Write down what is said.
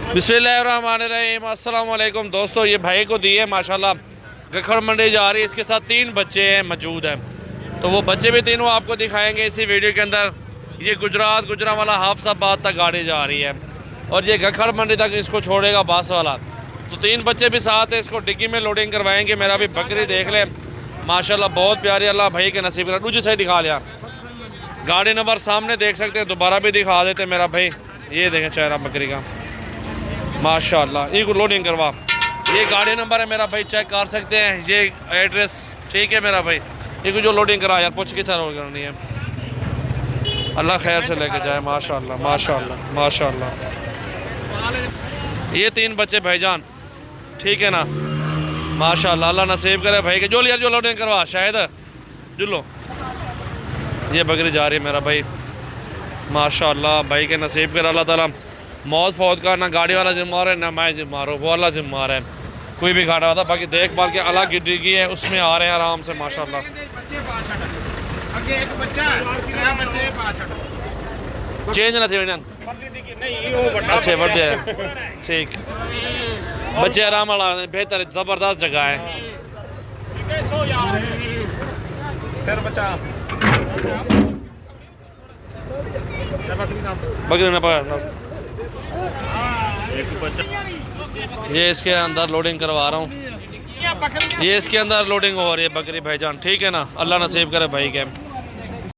बिस्मिल्लाहिर्रहमानिर्रहीम। अस्सलाम वालेकुम दोस्तों, ये भाई को दिए माशाल्लाह गखड़ मंडी जा रही है। इसके साथ 3 बच्चे हैं मौजूद हैं, तो वो बच्चे भी तीनों आपको दिखाएंगे इसी वीडियो के अंदर। ये गुजरावाला हाफसाबाद तक गाड़ी जा रही है और ये गखड़ मंडी तक इसको छोड़ेगा बस वाला। तो 3 बच्चे भी साथ है, इसको डिग्गी में लोडिंग करवाएंगे। मेरा भी बकरी देख ले माशाल्लाह बहुत प्यारी, अल्लाह भाई के नसीब का। दूसरी साइड दिखा लिया, गाड़ी नंबर सामने देख सकते हैं, दोबारा भी दिखा देते मेरा भाई। ये देखें चेहरा बकरी का माशाल्लाह। ये को लोडिंग करवा, ये गाड़ी नंबर है मेरा भाई, चेक कर सकते हैं, ये एड्रेस ठीक है मेरा भाई। ये को जो लोडिंग करा यार पूछ कितना रोल करनी है, अल्लाह खैर से लेके जाए माशाल्लाह माशाल्लाह माशाल्लाह। ये 3 बच्चे भाईजान ठीक है ना माशाल्लाह, अल्लाह नसीब करे भाई के। जो यार जो लोडिंग करवा शायद जुलो। ये बकरी जा रही है मेरा भाई माशाल्लाह, भाई के नसीब कर अल्लाह ताला। मौत फौत का ना गाड़ी वाला जिम्मेवार है ना मैं जिम्मेवार हूँ, वो अल्लाह जिम्मेवार है। कोई भी घाटा होता बाकी देखभाल के अलग गिड्डी है, उसमें आ रहे हैं आराम से माशाल्लाह। चेंज ना थे अच्छे बड़े ठीक बच्चे आराम वाला बेहतर ज़बरदस्त जगह है। बकरी ना पकड़, ये इसके अंदर लोडिंग करवा रहा हूँ, ये इसके अंदर लोडिंग हो रही है बकरी भाईजान ठीक है ना, अल्लाह नसीब करे भाई के।